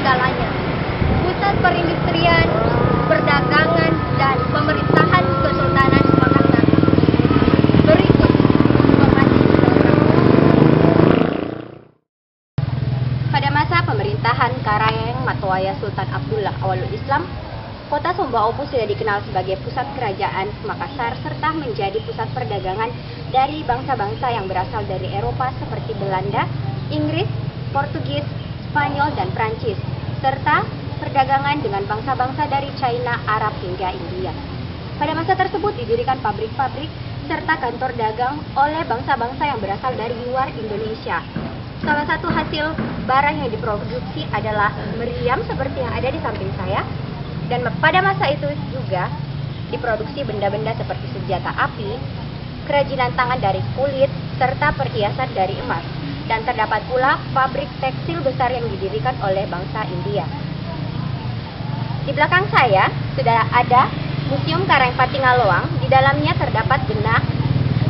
segalanya. Pusat perindustrian, perdagangan, dan pemerintahan Kesultanan Makassar. Berikut informasi selengkapnya. Pada masa pemerintahan Karayeng Matwaya Sultan Abdullah Awalul Islam, kota Sumba Opu sudah dikenal sebagai pusat kerajaan Makassar serta menjadi pusat perdagangan dari bangsa-bangsa yang berasal dari Eropa seperti Belanda, Inggris, Portugis, Spanyol, dan Prancis, serta perdagangan dengan bangsa-bangsa dari China, Arab, hingga India. Pada masa tersebut didirikan pabrik-pabrik serta kantor dagang oleh bangsa-bangsa yang berasal dari luar Indonesia. Salah satu hasil barang yang diproduksi adalah meriam seperti yang ada di samping saya. Dan pada masa itu juga diproduksi benda-benda seperti senjata api, kerajinan tangan dari kulit, serta perhiasan dari emas. Dan terdapat pula pabrik tekstil besar yang didirikan oleh bangsa India. Di belakang saya sudah ada Museum Karang Patingaloang. Di dalamnya terdapat benah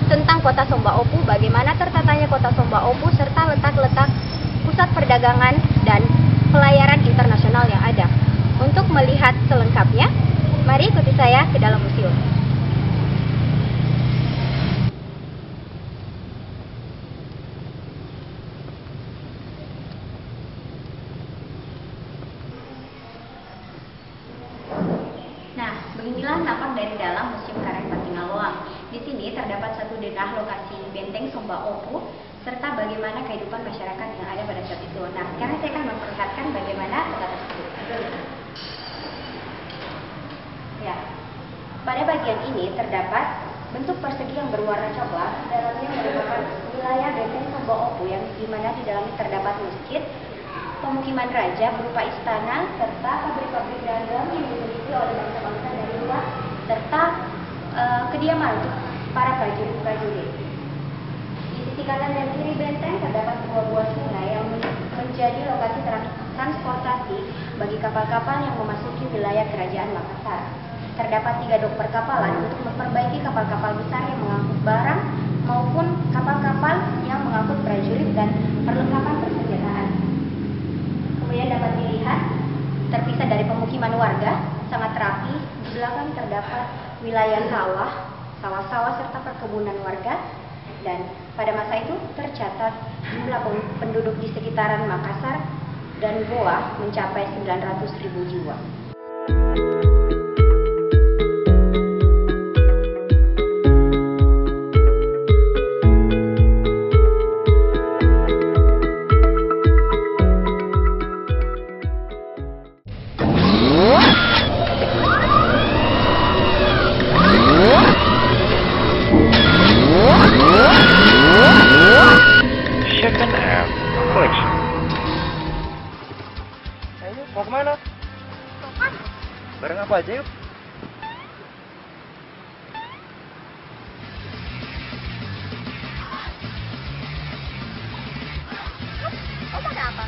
tentang kota Sumba Opu, bagaimana tertatanya kota Sumba Opu, serta letak-letak pusat perdagangan dan pelayaran internasional yang ada. Untuk melihat selengkapnya, mari ikuti saya ke dalam museum. Nah, beginilah nampak dari dalam Museum Karang Patingaloang. Di sini terdapat satu denah lokasi benteng Sumba Opu serta bagaimana kehidupan masyarakat yang ada pada saat itu. Nah, sekarang saya akan memperlihatkan bagaimana kota tersebut. Ya, pada bagian ini terdapat bentuk persegi yang berwarna coklat. Dalamnya merupakan wilayah benteng Sumba Opu yang dimana di dalamnya terdapat masjid, pemukiman raja berupa istana, serta pabrik-pabrik dagang yang dimiliki oleh bangsa-bangsa dari luar, serta kediaman untuk para prajurit-prajurit. Di sisi kanan dan kiri benteng terdapat buah-buah sungai yang menjadi lokasi transportasi bagi kapal-kapal yang memasuki wilayah kerajaan Makassar. Terdapat 3 dok perkapalan untuk memperbaiki kapal-kapal besar yang mengangkut barang maupun kapal-kapal yang mengangkut prajurit dan perlengkapan persenjataan. Kemudian dapat dilihat terpisah dari pemukiman warga, sangat rapi. Di belakang terdapat wilayah sawah-sawah serta perkebunan warga. Dan pada masa itu tercatat jumlah penduduk di sekitaran Makassar dan Goa mencapai 900.000 jiwa. Mau kemana? Bareng apa aja yuk? Oh, pada apa?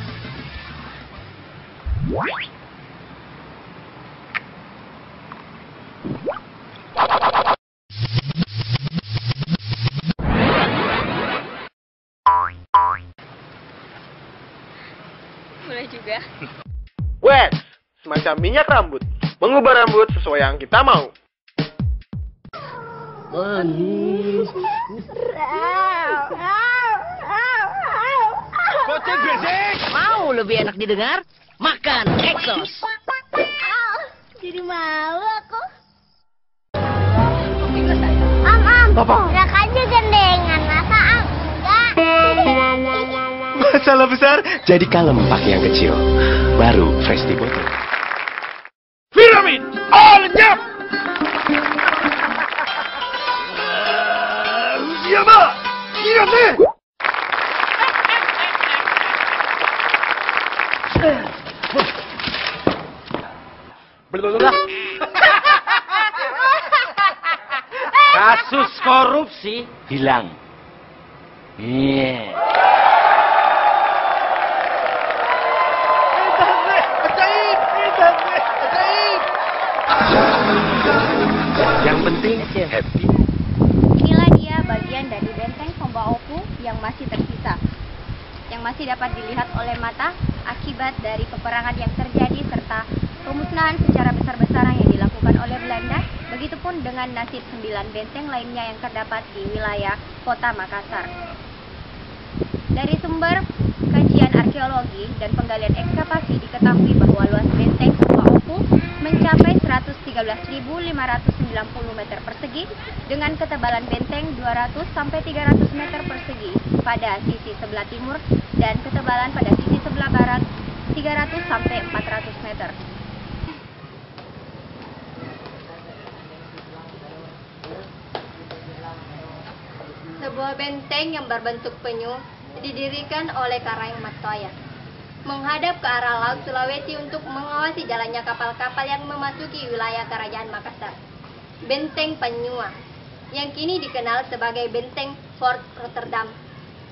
Boleh juga. Wax, semacam minyak rambut. Mengubah rambut sesuai yang kita mau. Manis. Kocek berisik! Mau lebih enak didengar? Makan Exos. Jadi malu aku. Bapak. Aja gandengan, masa enggak? Masalah besar, jadi kalem pakai yang kecil. Baru fresh di botol. Vitamin all nyap. Siapa? Ingat nih. Betul. Kasus korupsi hilang. Iya. Yang penting happy. Inilah dia bagian dari benteng Sumba Opu yang masih tersisa, yang masih dapat dilihat oleh mata akibat dari peperangan yang terjadi serta pemusnahan secara besar-besaran yang dilakukan oleh Belanda. Begitupun dengan nasib 9 benteng lainnya yang terdapat di wilayah Kota Makassar. Dari sumber kajian arkeologi dan penggalian ekskavasi diketahui bahwa luas benteng Sumba Opu mencapai 113.590 meter persegi dengan ketebalan benteng 200 sampai 300 meter persegi pada sisi sebelah timur dan ketebalan pada sisi sebelah barat 300 sampai 400 meter. Sebuah benteng yang berbentuk penyu didirikan oleh Karaeng Matoaya menghadap ke arah Laut Sulawesi untuk mengawasi jalannya kapal-kapal yang memasuki wilayah Kerajaan Makassar. Benteng Panyua, yang kini dikenal sebagai Benteng Fort Rotterdam,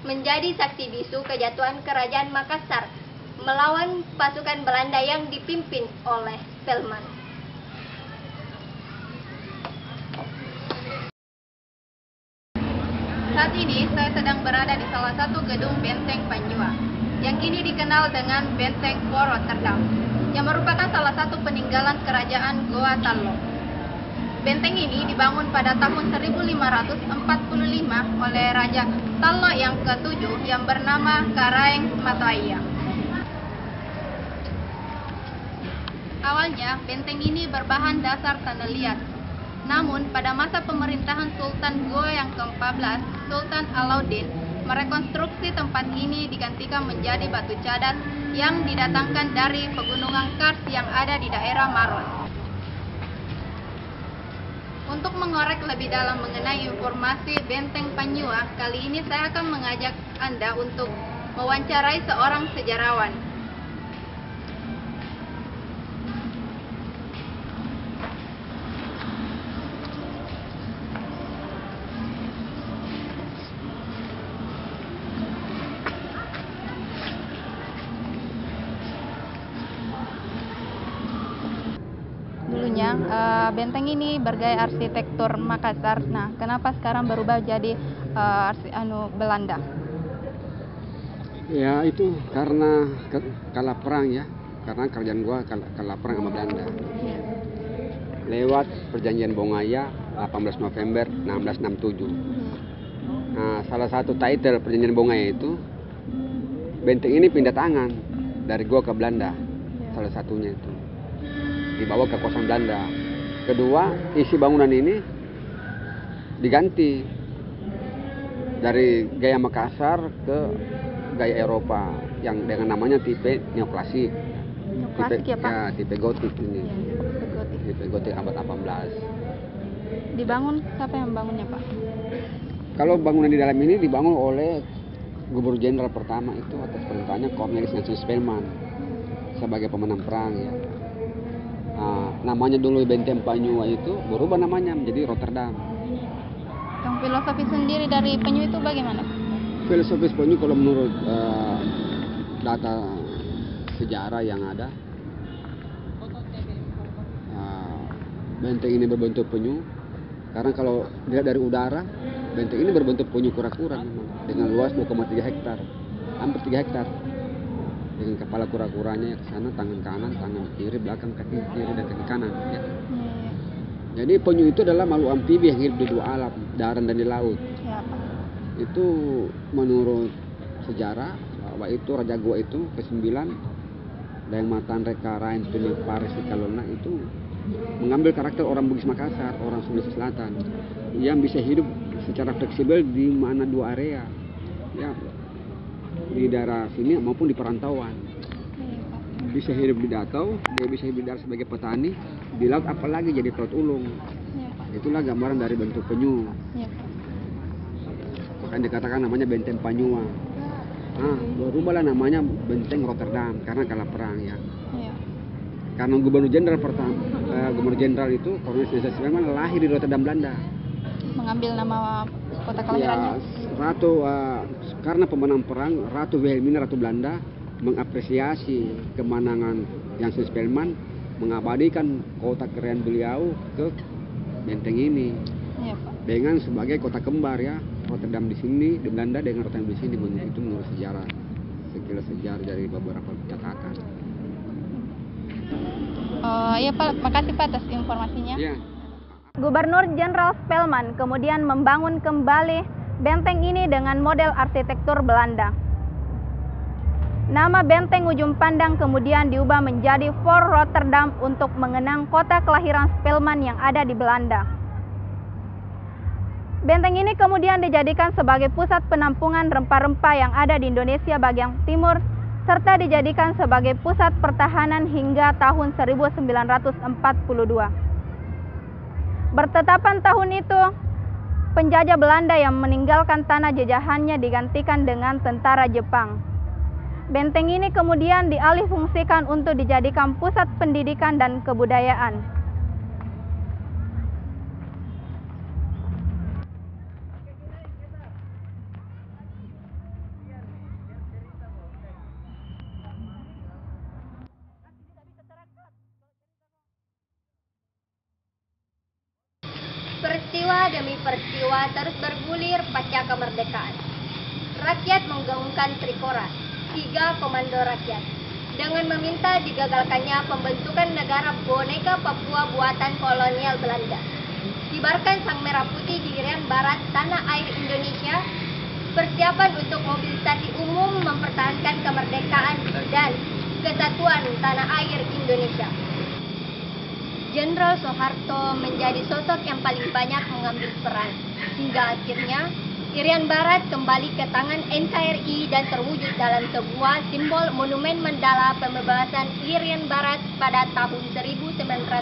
menjadi saksi bisu kejatuhan Kerajaan Makassar melawan pasukan Belanda yang dipimpin oleh Spelman. Saat ini saya sedang berada di salah satu gedung Benteng Panyua yang kini dikenal dengan Benteng Fort Rotterdam, yang merupakan salah satu peninggalan kerajaan Goa Tallo. Benteng ini dibangun pada tahun 1545 oleh Raja Tallo yang ke-7 yang bernama Karaeng Matoaya. Awalnya benteng ini berbahan dasar tanah liat. Namun, pada masa pemerintahan Sultan Goa yang ke-14, Sultan Alauddin merekonstruksi tempat ini digantikan menjadi batu cadas yang didatangkan dari pegunungan Kars yang ada di daerah Maron. Untuk mengorek lebih dalam mengenai informasi Benteng Panyua, kali ini saya akan mengajak Anda untuk mewawancarai seorang sejarawan. Dulunya benteng ini bergaya arsitektur Makassar. Nah, kenapa sekarang berubah jadi Belanda? Ya itu karena kalah perang ya, karena kerajaan gua kalah perang sama Belanda. Lewat perjanjian Bongaya 18 November 1667. Nah, salah satu title perjanjian Bongaya itu benteng ini pindah tangan dari gua ke Belanda. Salah satunya itu dibawa ke kekuasaan Belanda. Kedua, isi bangunan ini diganti dari gaya Makassar ke gaya Eropa yang dengan namanya tipe neoklasik. Neoklasik ya, Pak? Ya, tipe gotik ini. Ya, Tipe gotik abad 18. Dibangun, siapa yang membangunnya, Pak? Kalau bangunan di dalam ini dibangun oleh Gubernur Jenderal pertama itu atas perintahnya Cornelis Nelson Spelman sebagai pemenang perang ya. Namanya dulu Benteng Panyua itu berubah namanya menjadi Rotterdam. Yang filosofi sendiri dari penyu itu bagaimana? Filosofis penyu kalau menurut data sejarah yang ada, benteng ini berbentuk penyu karena kalau dilihat dari udara, benteng ini berbentuk penyu kura-kura dengan luas 2,3 hektar, hampir 3 hektar. Dengan kepala kura-kuranya ke sana, tangan kanan, tangan kiri, belakang, kaki kiri dan kaki kanan ya. Jadi penyu itu adalah makhluk amfibi yang hidup di dua alam, darat dan di laut. Ya, Pak. Itu menurut sejarah bahwa itu Raja Goa itu ke-9 dan Matan Reka Rain Tuni Paris di Kalona itu mengambil karakter orang Bugis Makassar, orang Sulawesi Selatan yang bisa hidup secara fleksibel di mana dua area ya, di daerah sini maupun di perantauan. Bisa hidup di danau, dia bisa hidup di darat sebagai petani, di laut apalagi jadi pelaut ulung. Itulah gambaran dari bentuk penyu. Makanya dikatakan namanya Benteng Panyua. Berubahlah namanya Benteng Rotterdam karena kalah perang ya. Karena Gubernur Jenderal pertama, Gubernur Jenderal itu Cornelis Nelson Spelman lahir di Rotterdam, Belanda. Mengambil nama kota kelahirannya. Ya, karena pemenang perang, Ratu Wilhelmina, Ratu Belanda mengapresiasi kemenangan Nelson Spelman, mengabadikan kota keren beliau ke benteng ini. Ya, Pak. Dengan sebagai kota kembar ya, Rotterdam di sini di Belanda dengan Rotterdam di sini, itu menurut sejarah. sekilas sejarah dari beberapa catatan. Oh iya Pak, makasih Pak atas informasinya. Iya. Gubernur Jenderal Spelman kemudian membangun kembali benteng ini dengan model arsitektur Belanda. Nama benteng ujung pandang kemudian diubah menjadi Fort Rotterdam untuk mengenang kota kelahiran Spelman yang ada di Belanda. Benteng ini kemudian dijadikan sebagai pusat penampungan rempah-rempah yang ada di Indonesia bagian timur, serta dijadikan sebagai pusat pertahanan hingga tahun 1942. Bertetapan tahun itu, penjajah Belanda yang meninggalkan tanah jajahannya digantikan dengan tentara Jepang. Benteng ini kemudian dialihfungsikan untuk dijadikan pusat pendidikan dan kebudayaan. Peristiwa demi peristiwa terus bergulir pasca kemerdekaan. Rakyat menggaungkan Trikora, 3 komando rakyat, dengan meminta digagalkannya pembentukan negara boneka Papua buatan kolonial Belanda. Kibarkan sang merah putih di irian barat tanah air Indonesia, persiapan untuk mobilisasi umum mempertahankan kemerdekaan dan kesatuan tanah air Indonesia. Jenderal Soeharto menjadi sosok yang paling banyak mengambil peran, hingga akhirnya Irian Barat kembali ke tangan NKRI dan terwujud dalam sebuah simbol Monumen Mandala Pembebasan Irian Barat pada tahun 1996.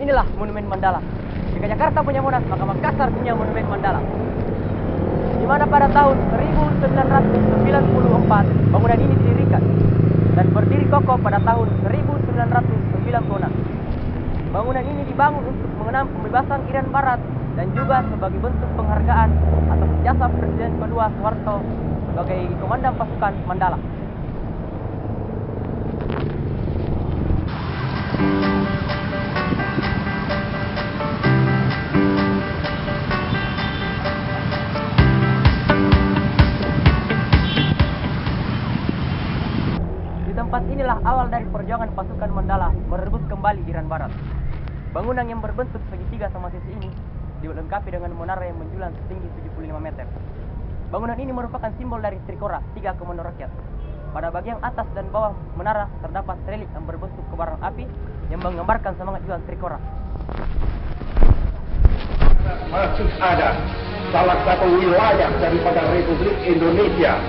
Inilah Monumen Mandala. Jika Jakarta punya Monas, maka Makassar punya Monumen Mandala. Di mana pada tahun 1994 bangunan ini didirikan dan berdiri kokoh pada tahun 1996. Bangunan ini dibangun untuk mengenang pembebasan Irian Barat dan juga sebagai bentuk penghargaan atas jasa Presiden kedua Soeharto sebagai komandan pasukan Mandala. Tempat inilah awal dari perjuangan pasukan Mandala merebut kembali Irian Barat. Bangunan yang berbentuk segitiga sama sisi ini dilengkapi dengan menara yang menjulang setinggi 75 meter. Bangunan ini merupakan simbol dari Trikora, 3 komando rakyat. Pada bagian atas dan bawah menara terdapat relik yang berbentuk kobaran api yang menggambarkan semangat juang Trikora. Masih ada salah satu wilayah daripada Republik Indonesia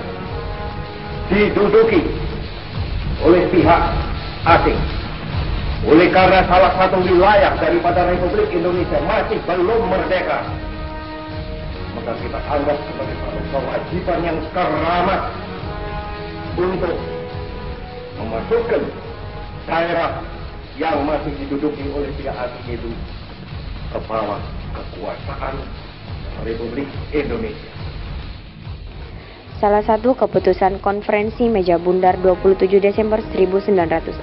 diduduki oleh pihak asing. Oleh karena salah satu wilayah daripada Republik Indonesia masih belum merdeka, maka kita anggap sebagai satu kewajiban yang keramat untuk memasukkan daerah yang masih diduduki oleh pihak asing itu ke bawah kekuasaan Republik Indonesia. Salah satu keputusan konferensi meja bundar 27 Desember 1949,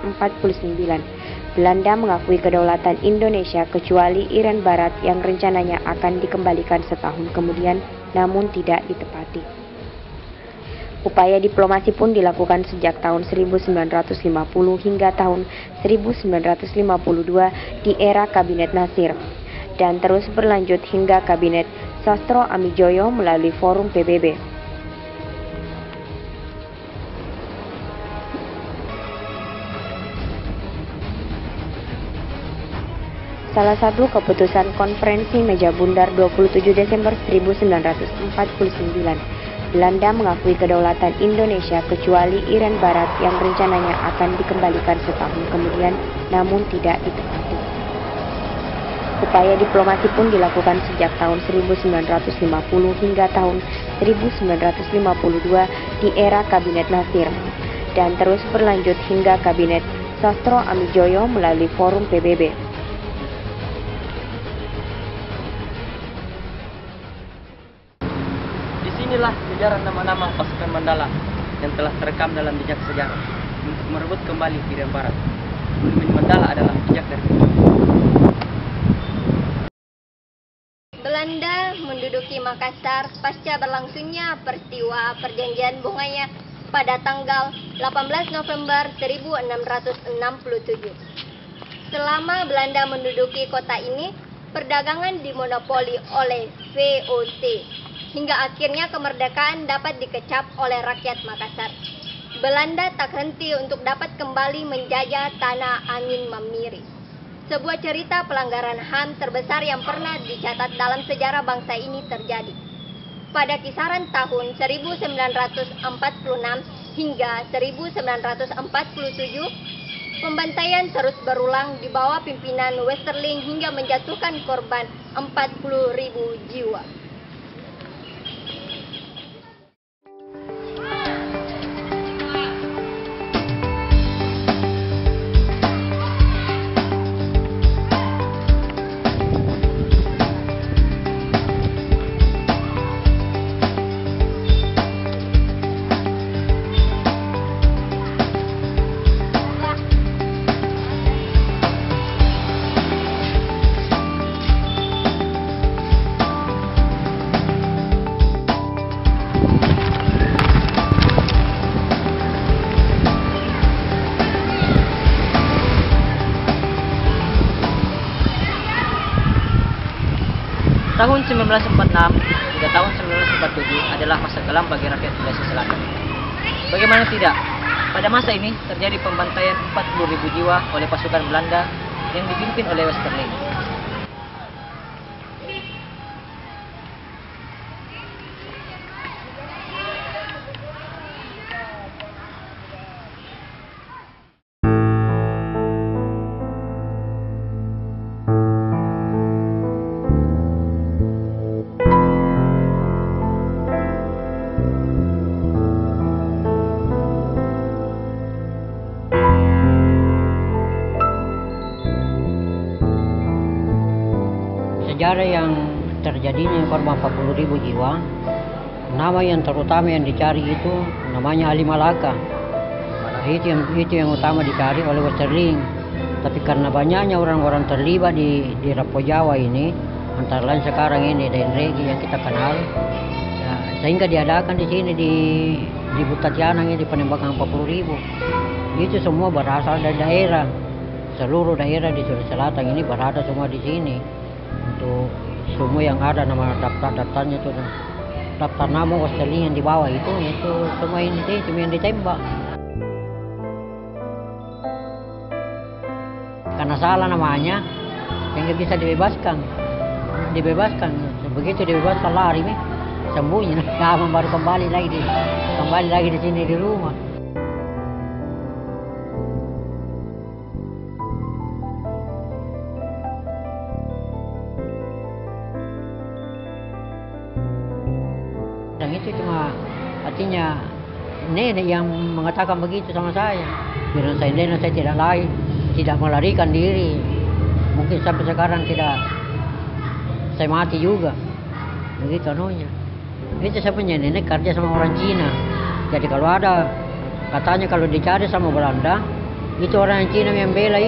Belanda mengakui kedaulatan Indonesia kecuali Irian Barat yang rencananya akan dikembalikan setahun kemudian, namun tidak ditepati. Upaya diplomasi pun dilakukan sejak tahun 1950 hingga tahun 1952 di era Kabinet Nasir, dan terus berlanjut hingga Kabinet Sastro Amijoyo melalui Forum PBB. Salah satu keputusan konferensi meja bundar 27 Desember 1949, Belanda mengakui kedaulatan Indonesia kecuali Irian Barat yang rencananya akan dikembalikan setahun kemudian, namun tidak ditepati. Upaya diplomasi pun dilakukan sejak tahun 1950 hingga tahun 1952 di era Kabinet Nasir, dan terus berlanjut hingga Kabinet Sastro Amijoyo melalui Forum PBB. Inilah sejarah nama-nama pasukan Mandala yang telah terekam dalam jejak sejarah untuk merebut kembali Irian Barat. Monumen Mandala adalah jejak dari Belanda menduduki Makassar pasca berlangsungnya peristiwa Perjanjian Bongaya pada tanggal 18 November 1667. Selama Belanda menduduki kota ini, perdagangan dimonopoli oleh VOC, hingga akhirnya kemerdekaan dapat dikecap oleh rakyat Makassar. Belanda tak henti untuk dapat kembali menjajah tanah angin Mamiri. Sebuah cerita pelanggaran HAM terbesar yang pernah dicatat dalam sejarah bangsa ini terjadi. Pada kisaran tahun 1946 hingga 1947, pembantaian terus berulang di bawah pimpinan Westerling hingga menjatuhkan korban 40.000 jiwa. Tahun 1946 hingga tahun 1947 adalah masa kelam bagi rakyat Sulawesi Selatan. Bagaimana tidak, pada masa ini terjadi pembantaian 40.000 jiwa oleh pasukan Belanda yang dipimpin oleh Westerling. Sejarah yang terjadinya korban 40.000 jiwa, nama yang terutama yang dicari itu namanya Ali Malaka. Itu yang utama dicari oleh Westerling. Tapi karena banyaknya orang-orang terlibat di Rapo Jawa ini, antara lain sekarang ini dan Regi yang kita kenal, ya, sehingga diadakan di sini di Butatianang ini penembakan 40.000. Itu semua berasal dari daerah. Seluruh daerah di Sulawesi Selatan ini berada semua di sini. Untuk semua yang ada nama daftarnya itu, daftar nama Westerling yang di bawah itu semua ini semua yang ditembak. Karena salah namanya, sehingga bisa dibebaskan. Begitu dibebaskan lari nih, sembunyi. Nah, baru kembali lagi di sini di rumah. Dan itu cuma artinya nenek yang mengatakan begitu sama saya. Bilang saya tidak melarikan diri. Mungkin sampai sekarang tidak saya mati juga. Begitu anunya. Itu saya punya nenek kerja sama orang Cina. Jadi kalau ada katanya kalau dicari sama Belanda, itu orang Cina yang membela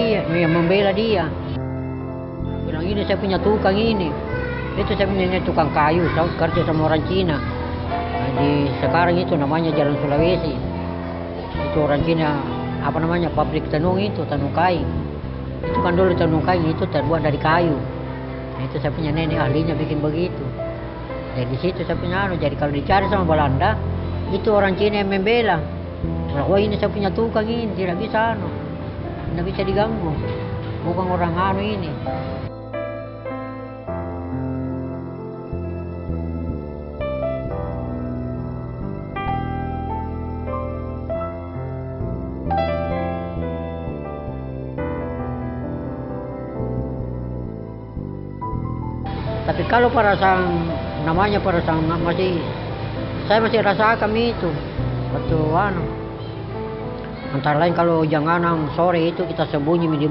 dia. Bilang ini saya punya tukang ini. Itu saya punya tukang kayu, saya kerja sama orang Cina. Di sekarang itu namanya Jalan Sulawesi. Itu orang Cina pabrik tenun itu, tenun kain. Itu kan dulu tenun kain itu terbuat dari kayu. Itu saya punya nenek ahlinya bikin begitu. Jadi di situ saya punya jadi kalau dicari sama Belanda, itu orang Cina yang membela. Wah ini saya punya tukang ini, tidak bisa tidak bisa diganggu. Bukan orang ini. Tapi kalau perasaan saya masih rasakan itu waktu antara lain kalau janganan sore itu kita sembunyi di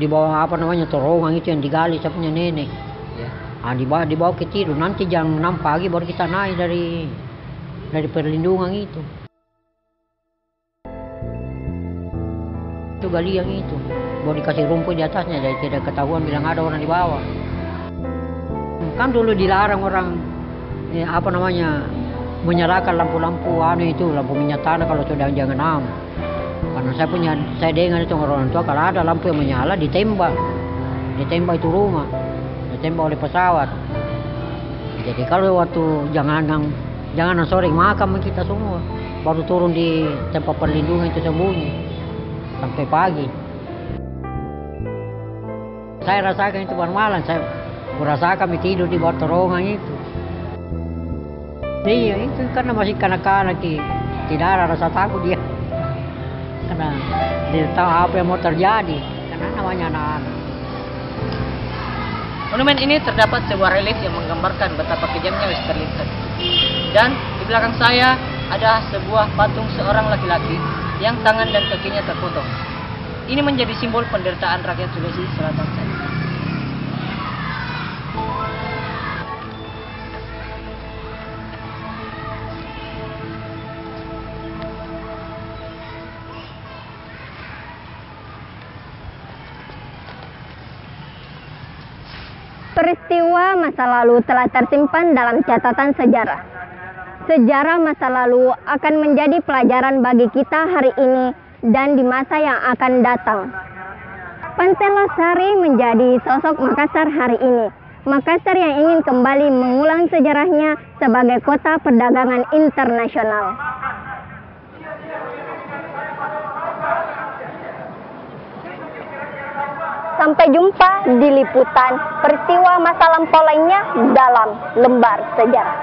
bawah terowongan itu yang digali saya punya nenek ya. Dibawa ke tidur, nanti jam 6 pagi baru kita naik dari perlindungan itu. Itu gali yang itu, baru dikasih rumput di atasnya, jadi tidak ketahuan bilang ada orang di bawah. Kan dulu dilarang orang menyalakan lampu-lampu lampu minyak tanah kalau sudah jangan am. Karena saya dengar itu orang tua kalau ada lampu yang menyala ditembak itu rumah, ditembak oleh pesawat. Jadi kalau waktu jangan sore makam kita semua, baru turun di tempat perlindungan itu sembunyi sampai pagi. Saya rasakan itu malam, saya merasakan tidur di bawah terowongan itu. Iya, itu karena masih kanak-kanak, tidak ada rasa takut dia. Karena dia tahu apa yang mau terjadi, karena namanya anak-anak. Monumen ini terdapat sebuah relief yang menggambarkan betapa kejamnya Western Lincoln. Dan di belakang saya ada sebuah patung seorang laki-laki yang tangan dan kakinya terpotong. Ini menjadi simbol penderitaan rakyat Sulawesi Selatan saja. Peristiwa masa lalu telah tersimpan dalam catatan sejarah. Sejarah masa lalu akan menjadi pelajaran bagi kita hari ini dan di masa yang akan datang. Pantai Losari menjadi sosok Makassar hari ini. Makassar yang ingin kembali mengulang sejarahnya sebagai kota perdagangan internasional. Sampai jumpa di liputan peristiwa masa lampau lainnya dalam lembar sejarah.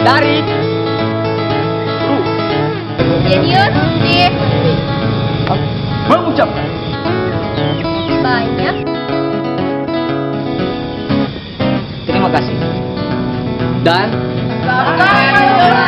Dari Jenius sih mengucapkan banyak. terima kasih dan Bye.